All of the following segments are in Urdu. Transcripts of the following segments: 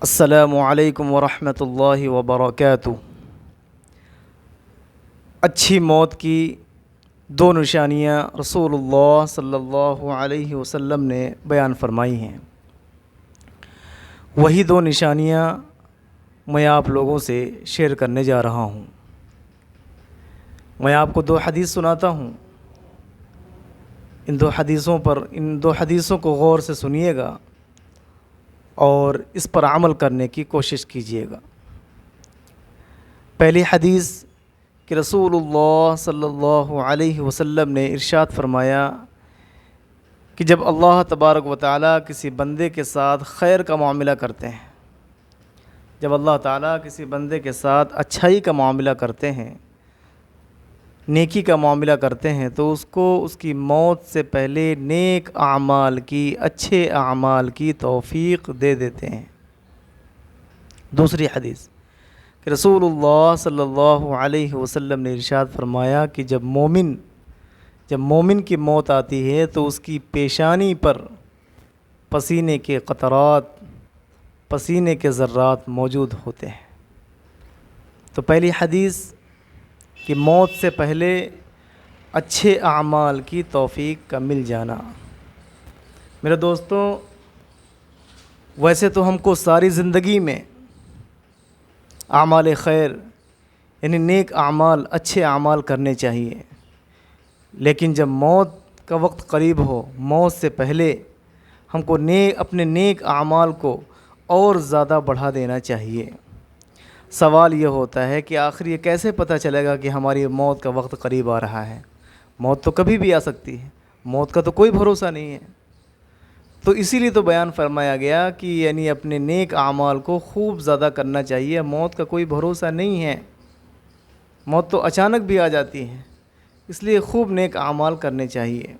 السلام علیکم ورحمۃ اللہ وبرکاتہ۔ اچھی موت کی دو نشانیاں رسول اللہ صلی اللہ علیہ وسلم نے بیان فرمائی ہیں۔ وہی دو نشانیاں میں آپ لوگوں سے شیئر کرنے جا رہا ہوں۔ میں آپ کو دو حدیث سناتا ہوں، ان دو حدیثوں کو غور سے سنیے گا اور اس پر عمل کرنے کی کوشش کیجیے گا۔ پہلی حدیث کہ رسول اللہ صلی اللہ علیہ وسلم نے ارشاد فرمایا کہ جب اللہ تبارک و تعالیٰ کسی بندے کے ساتھ خیر کا معاملہ کرتے ہیں، جب اللہ تعالیٰ کسی بندے کے ساتھ اچھائی کا معاملہ کرتے ہیں، نیکی کا معاملہ کرتے ہیں، تو اس کو اس کی موت سے پہلے نیک اعمال کی، اچھے اعمال کی توفیق دے دیتے ہیں۔ دوسری حدیث کہ رسول اللہ صلی اللہ علیہ وسلم نے ارشاد فرمایا کہ جب مومن کی موت آتی ہے تو اس کی پیشانی پر پسینے کے قطرات، پسینے کے ذرات موجود ہوتے ہیں۔ تو پہلی حدیث کہ موت سے پہلے اچھے اعمال کی توفیق کا مل جانا۔ میرے دوستوں، ویسے تو ہم کو ساری زندگی میں اعمال خیر یعنی نیک اعمال، اچھے اعمال کرنے چاہیے، لیکن جب موت کا وقت قریب ہو، موت سے پہلے ہم کو اپنے نیک اعمال کو اور زیادہ بڑھا دینا چاہیے۔ سوال یہ ہوتا ہے کہ آخر یہ کیسے پتہ چلے گا کہ ہماری موت کا وقت قریب آ رہا ہے؟ موت تو کبھی بھی آ سکتی ہے، موت کا تو کوئی بھروسہ نہیں ہے۔ تو اسی لیے تو بیان فرمایا گیا کہ یعنی اپنے نیک اعمال کو خوب زیادہ کرنا چاہیے۔ موت کا کوئی بھروسہ نہیں ہے، موت تو اچانک بھی آ جاتی ہے، اس لیے خوب نیک اعمال کرنے چاہیے۔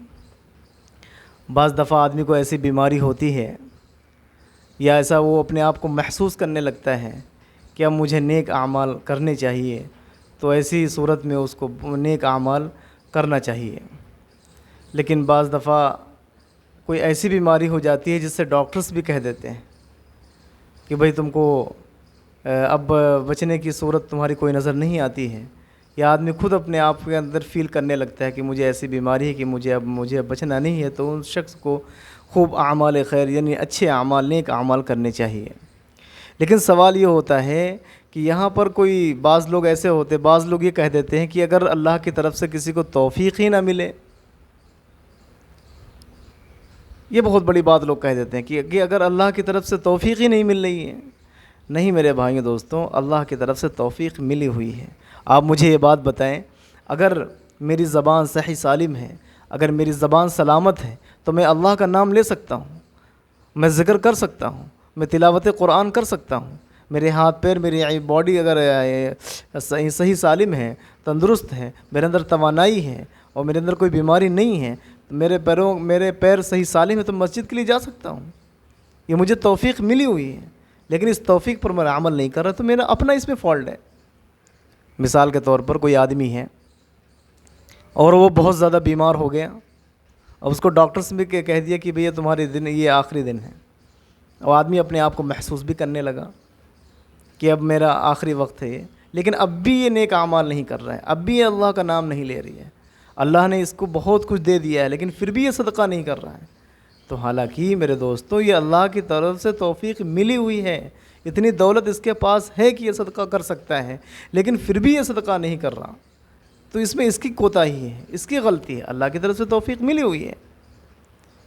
بعض دفعہ آدمی کو ایسی بیماری ہوتی ہے یا ایسا وہ اپنے آپ کو محسوس کرنے لگتا ہے کہ اب مجھے نیک اعمال کرنے چاہیے، تو ایسی صورت میں اس کو نیک اعمال کرنا چاہیے۔ لیکن بعض دفعہ کوئی ایسی بیماری ہو جاتی ہے جس سے ڈاکٹرز بھی کہہ دیتے ہیں کہ بھئی تم کو اب بچنے کی صورت تمہاری کوئی نظر نہیں آتی ہے، یا آدمی خود اپنے آپ کے اندر فیل کرنے لگتا ہے کہ مجھے ایسی بیماری ہے کہ مجھے بچنا نہیں ہے، تو ان شخص کو خوب اعمال خیر یعنی اچھے اعمال، نیک اعمال کرنے چاہیے۔ لیکن سوال یہ ہوتا ہے کہ یہاں پر بعض لوگ ایسے ہوتے، بعض لوگ یہ کہہ دیتے ہیں کہ اگر اللہ کی طرف سے کسی کو توفیق ہی نہ ملے، یہ بہت بڑی بات لوگ کہہ دیتے ہیں کہ اگر اللہ کی طرف سے توفیق ہی نہیں مل رہی ہے۔ نہیں میرے بھائیو دوستوں، اللہ کی طرف سے توفیق ملی ہوئی ہے۔ آپ مجھے یہ بات بتائیں، اگر میری زبان صحیح سالم ہے، اگر میری زبان سلامت ہے، تو میں اللہ کا نام لے سکتا ہوں، میں ذکر کر سکتا ہوں، میں تلاوت قرآن کر سکتا ہوں، میرے ہاتھ پیر، میری باڈی اگر صحیح سالم ہے، تندرست ہے، میرے اندر توانائی ہے اور میرے اندر کوئی بیماری نہیں ہے، تو میرے پیر صحیح سالم ہے، تو مسجد کے لیے جا سکتا ہوں۔ یہ مجھے توفیق ملی ہوئی ہے، لیکن اس توفیق پر میں عمل نہیں کر رہا، تو میرا اپنا اس میں فالٹ ہے۔ مثال کے طور پر کوئی آدمی ہے اور وہ بہت زیادہ بیمار ہو گیا، اب اس کو ڈاکٹرز بھی کہہ دیا کہ بھئی تمہارے دن، یہ آخری دن ہے، اور آدمی اپنے آپ کو محسوس بھی کرنے لگا کہ اب میرا آخری وقت ہے، لیکن اب بھی یہ نیک اعمال نہیں کر رہا ہے، اب بھی یہ اللہ کا نام نہیں لے رہی ہے۔ اللہ نے اس کو بہت کچھ دے دیا ہے، لیکن پھر بھی یہ صدقہ نہیں کر رہا ہے۔ تو حالانکہ میرے دوستوں، یہ اللہ کی طرف سے توفیق ملی ہوئی ہے، اتنی دولت اس کے پاس ہے کہ یہ صدقہ کر سکتا ہے، لیکن پھر بھی یہ صدقہ نہیں کر رہا، تو اس میں اس کی کوتاہی ہے، اس کی غلطی ہے۔ اللہ کی طرف سے توفیق ملی ہوئی ہے۔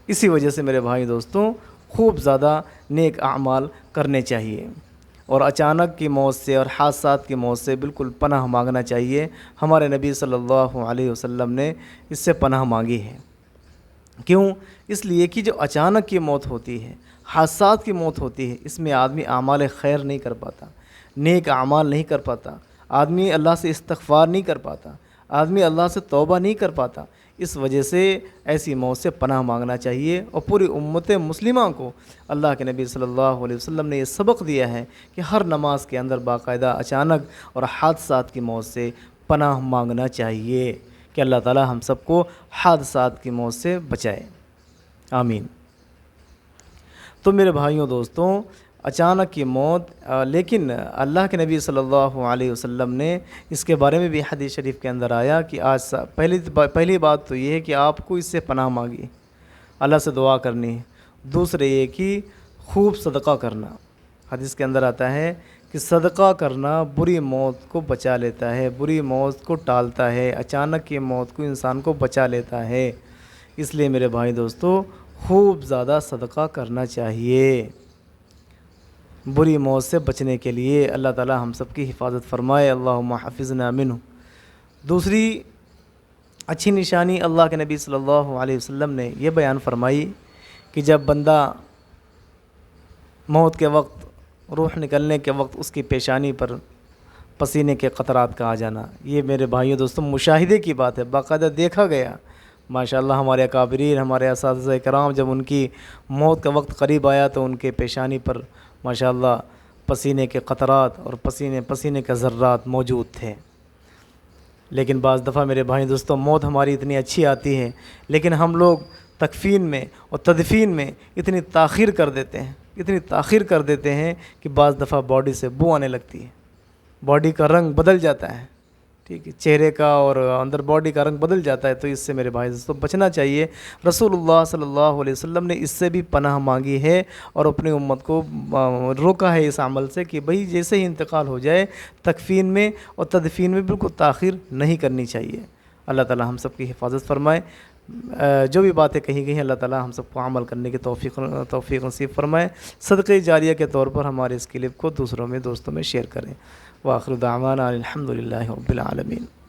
اسی وجہ سے میرے بھائی دوستوں، خوب زیادہ نیک اعمال کرنے چاہیے، اور اچانک کی موت سے اور حادثات کی موت سے بالکل پناہ مانگنا چاہیے۔ ہمارے نبی صلی اللہ علیہ وسلم نے اس سے پناہ مانگی ہے۔ کیوں؟ اس لیے کہ جو اچانک کی موت ہوتی ہے، حادثات کی موت ہوتی ہے، اس میں آدمی اعمال خیر نہیں کر پاتا، نیک اعمال نہیں کر پاتا، آدمی اللہ سے استغفار نہیں کر پاتا، آدمی اللہ سے توبہ نہیں کر پاتا۔ اس وجہ سے ایسی موت سے پناہ مانگنا چاہیے، اور پوری امت مسلمہ کو اللہ کے نبی صلی اللہ علیہ وسلم نے یہ سبق دیا ہے کہ ہر نماز کے اندر باقاعدہ اچانک اور حادثات کی موت سے پناہ مانگنا چاہیے کہ اللہ تعالی ہم سب کو حادثات کی موت سے بچائے، آمین۔ تو میرے بھائیوں دوستوں، اچانک کی موت، لیکن اللہ کے نبی صلی اللہ علیہ وسلم نے اس کے بارے میں بھی حدیث شریف کے اندر آیا کہ پہلی بات تو یہ ہے کہ آپ کو اس سے پناہ مانگی، اللہ سے دعا کرنی ہے۔ دوسرے یہ کہ خوب صدقہ کرنا، حدیث کے اندر آتا ہے کہ صدقہ کرنا بری موت کو بچا لیتا ہے، بری موت کو ٹالتا ہے، اچانک کی موت کو انسان کو بچا لیتا ہے۔ اس لیے میرے بھائی دوستو خوب زیادہ صدقہ کرنا چاہیے بری موت سے بچنے کے لیے۔ اللہ تعالی ہم سب کی حفاظت فرمائے، اللہم حفظنا منہ۔ دوسری اچھی نشانی اللہ کے نبی صلی اللہ علیہ وسلم نے یہ بیان فرمائی کہ جب بندہ موت کے وقت، روح نکلنے کے وقت اس کی پیشانی پر پسینے کے قطرات کا آ جانا، یہ میرے بھائیوں دوستوں مشاہدے کی بات ہے، باقاعدہ دیکھا گیا۔ ماشاءاللہ ہمارے اکابرین، ہمارے اساتذہ کرام جب ان کی موت کا وقت قریب آیا تو ان کے پیشانی پر ماشاءاللہ پسینے کے قطرات اور پسینے کے ذرات موجود تھے۔ لیکن بعض دفعہ میرے بھائی دوستوں موت ہماری اتنی اچھی آتی ہے، لیکن ہم لوگ تکفین میں اور تدفین میں اتنی تاخیر کر دیتے ہیں کہ بعض دفعہ باڈی سے بو آنے لگتی ہے، باڈی کا رنگ بدل جاتا ہے، ٹھیک ہے، چہرے کا اور اندر باڈی کا رنگ بدل جاتا ہے۔ تو اس سے میرے بھائی دوستوں بچنا چاہیے۔ رسول اللہ صلی اللہ علیہ وسلم نے اس سے بھی پناہ مانگی ہے اور اپنی امت کو روکا ہے اس عمل سے کہ بھئی جیسے ہی انتقال ہو جائے تکفین میں اور تدفین میں بالکل تاخیر نہیں کرنی چاہیے۔ اللہ تعالی ہم سب کی حفاظت فرمائے۔ جو بھی باتیں کہی گئی ہیں اللہ تعالی ہم سب کو عمل کرنے کی توفیق نصیب فرمائے۔ صدقہ جاریہ کے طور پر ہمارے اس کلپ کو دوستوں میں شیئر کریں۔ وآخر دعوانا الحمدللہ رب العالمین۔